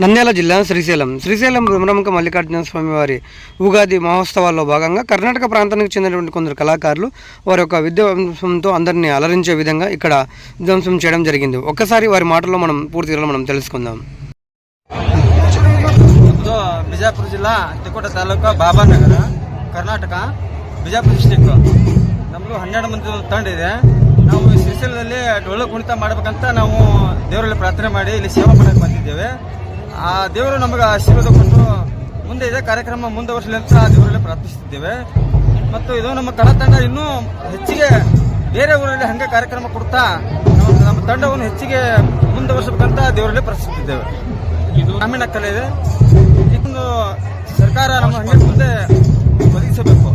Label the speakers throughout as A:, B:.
A: నంద్యాల జిల్లా శ్రీశైలం భ్రమరాంబిక మల్లికార్జున స్వామి వారి ఉగాది మహోత్సవాల్లో భాగంగా కర్ణాటక ప్రాంతానికి చెందినటువంటి కొందరు కళాకారులు వారి యొక్క విద్యావంశంతో అందరినీ అలరించే విధంగా ఇక్కడ విధ్వంసం చేయడం జరిగింది. ఒక్కసారి వారి మాటల్లో మనం పూర్తిగా మనం తెలుసుకుందాం.
B: ಬಿಜಾಪುರ ಜಿಲ್ಲಾ ತಿಕೋಟ ತಾಲೂಕು ಬಾಬಾನಗರ ಕರ್ನಾಟಕ ಬಿಜಾಪುರ ಡಿಸ್ಟಿಕ್. ನಮ್ಮದು 12 ಮಂದಿ ತಂಡ ಇದೆ. ನಾವು ಶ್ರೀಶೈಲದಲ್ಲಿ ಡೊಳ್ಳು ಕುಣಿತ ಮಾಡಬೇಕಂತ ನಾವು ದೇವರಲ್ಲಿ ಪ್ರಾರ್ಥನೆ ಮಾಡಿ ಇಲ್ಲಿ ಸೇವಾ ಮಾಡಕ್ಕೆ ಬಂದಿದ್ದೇವೆ. ಆ ದೇವರು ನಮಗೆ ಆಶೀರ್ವಾದ ಕೊಟ್ಟು ಮುಂದೆ ಇದೇ ಕಾರ್ಯಕ್ರಮ ಮುಂದುವರಿಸಲಿ ಅಂತ ಆ ದೇವರಲ್ಲಿ ಪ್ರಾರ್ಥಿಸುತ್ತಿದ್ದೇವೆ. ಮತ್ತು ಇದು ನಮ್ಮ ಕಲಾ ತಂಡ ಇನ್ನೂ ಹೆಚ್ಚಿಗೆ ಬೇರೆ ಊರಲ್ಲಿ ಹಂಗೆ ಕಾರ್ಯಕ್ರಮ ಕೊಡ್ತಾ ನಮ್ಮ ತಂಡವನ್ನು ಹೆಚ್ಚಿಗೆ ಮುಂದುವರಿಸಬೇಕಂತ ದೇವರಲ್ಲಿ ಪ್ರಾರ್ಥಿಸುತ್ತಿದ್ದೇವೆ. ಇದು ಗ್ರಾಮೀಣ ಕಲೆ ಇದೆ. ಇದನ್ನು ಸರ್ಕಾರ ನಮ್ಮ ಹಂಗೆ ಮುಂದೆ ಒದಗಿಸಬೇಕು.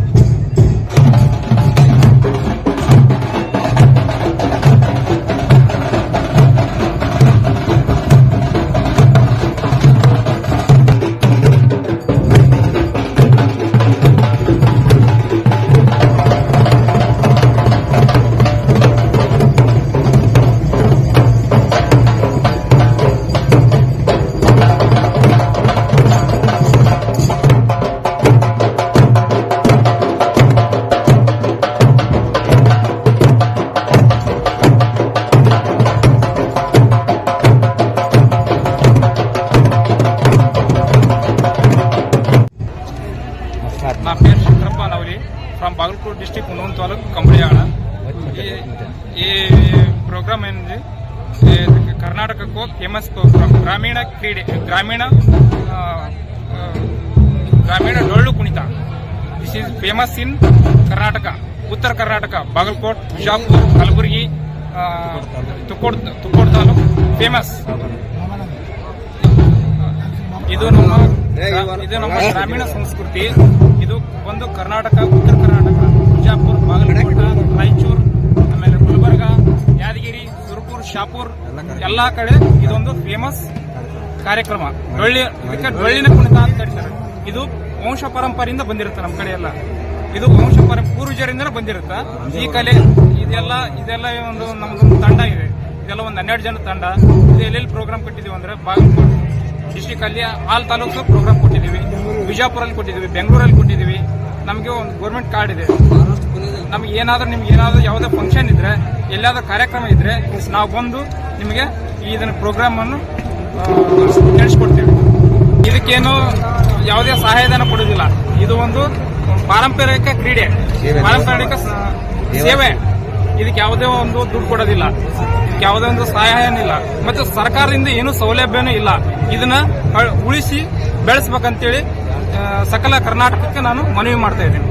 C: నా పేరు శంకరప్ప నవలి ఫ్రమ్ బాగల్కోట్ డిస్టిక్ ఉన్నూన్ తాలూకు కంబడియాడ. ఈ ప్రోగ్రామ్ ఏంటి కర్ణాటకకు ఫేమస్ ప్రోగ్రామ్ ಗ್ರಾಮೀಣ Dollu Kunitha. This is famous ಇನ್ ಕರ್ನಾಟಕ, ಉತ್ತರ ಕರ್ನಾಟಕ, ಬಾಗಲಕೋಟ್, ಬಿಜಾಪುರ, ಕಲಬುರಗಿ, ತುಕ್ಕೋಡ್ ತಾಲೂಕು ಫೇಮಸ್. ಇದು ನಮ್ಮ ಗ್ರಾಮೀಣ ಸಂಸ್ಕೃತಿ. ಇದು ಒಂದು ಕರ್ನಾಟಕ, ಉತ್ತರ ಕರ್ನಾಟಕ, ಬಿಜಾಪುರ, ಬಾಗಲಕೋಟ, ರಾಯಚೂರು, ಆಮೇಲೆ ಗುಲ್ಬರ್ಗ, ಯಾದಗಿರಿ, ಸುರಪುರ, ಶಾಪುರ್ ಎಲ್ಲಾ ಕಡೆ ಇದೊಂದು ಫೇಮಸ್ ಕಾರ್ಯಕ್ರಮ. ಡೊಳ್ಳಿನ ಕುಣಿತ ಅಂತ ಕರೀತಾರೆ. ಇದು ವಂಶ ಪರಂಪರೆಯಿಂದ ಬಂದಿರುತ್ತೆ ನಮ್ಮ ಕಡೆ ಎಲ್ಲ. ಇದು ವಂಶ ಪೂರ್ವಜರಿಂದ ಬಂದಿರುತ್ತೆ ಈ ಕಲೆ. ಇದೆಲ್ಲ ಒಂದು ನಮ್ದೊಂದು ತಂಡ ಇದೆ. ಇದೆಲ್ಲ ಒಂದು 12 ಜನ ತಂಡ. ಇದು ಎಲ್ಲೆಲ್ಲಿ ಪ್ರೋಗ್ರಾಮ್ ಕೊಟ್ಟಿದೀವಿ ಅಂದ್ರೆ ಬಾಗಲಕೋಟೆ ಡಿಸ್ಟಿಕ್ ಅಲ್ಲಿ ಆಲ್ ತಾಲೂಕು ಪ್ರೋಗ್ರಾಮ್ ಕೊಟ್ಟಿದ್ದೀವಿ, ಬಿಜಾಪುರಲ್ಲಿ ಕೊಟ್ಟಿದ್ದೀವಿ, ಬೆಂಗಳೂರಲ್ಲಿ ಕೊಟ್ಟಿದ್ದೀವಿ. ನಮಗೆ ಒಂದು ಗೌರ್ಮೆಂಟ್ ಕಾರ್ಡ್ ಇದೆ. ನಿಮ್ಗೆ ಏನಾದ್ರೂ ಯಾವುದೇ ಫಂಕ್ಷನ್ ಇದ್ರೆ, ಎಲ್ಲಾದ್ರೂ ಕಾರ್ಯಕ್ರಮ ಇದ್ರೆ ನಾವು ಬಂದು ನಿಮಗೆ ಇದನ್ನ ಪ್ರೋಗ್ರಾಮ್ ಅನ್ನು ನಡೆಸ್ಕೊಡ್ತೀವಿ. ಇದಕ್ಕೇನು ಯಾವುದೇ ಸಹಾಯಧನ ಕೊಡುವುದಿಲ್ಲ. ಇದು ಒಂದು ಪಾರಂಪರಿಕ ಕ್ರೀಡೆ, ಪಾರಂಪರಿಕ ಸೇವೆ. ಇದಕ್ಕೆ ಯಾವುದೇ ಒಂದು ದುಡ್ಡು ಕೊಡೋದಿಲ್ಲ, ಯಾವುದೇ ಒಂದು ಸಹಾಯನೂ ಇಲ್ಲ, ಮತ್ತು ಸರ್ಕಾರದಿಂದ ಏನು ಸೌಲಭ್ಯನೂ ಇಲ್ಲ. ಇದನ್ನ ಉಳಿಸಿ ಬೆಳೆಸಬೇಕಂತೇಳಿ ಸಕಲ ಕರ್ನಾಟಕಕ್ಕೆ ನಾನು ಮನವಿ ಮಾಡ್ತಾ ಇದ್ದೀನಿ.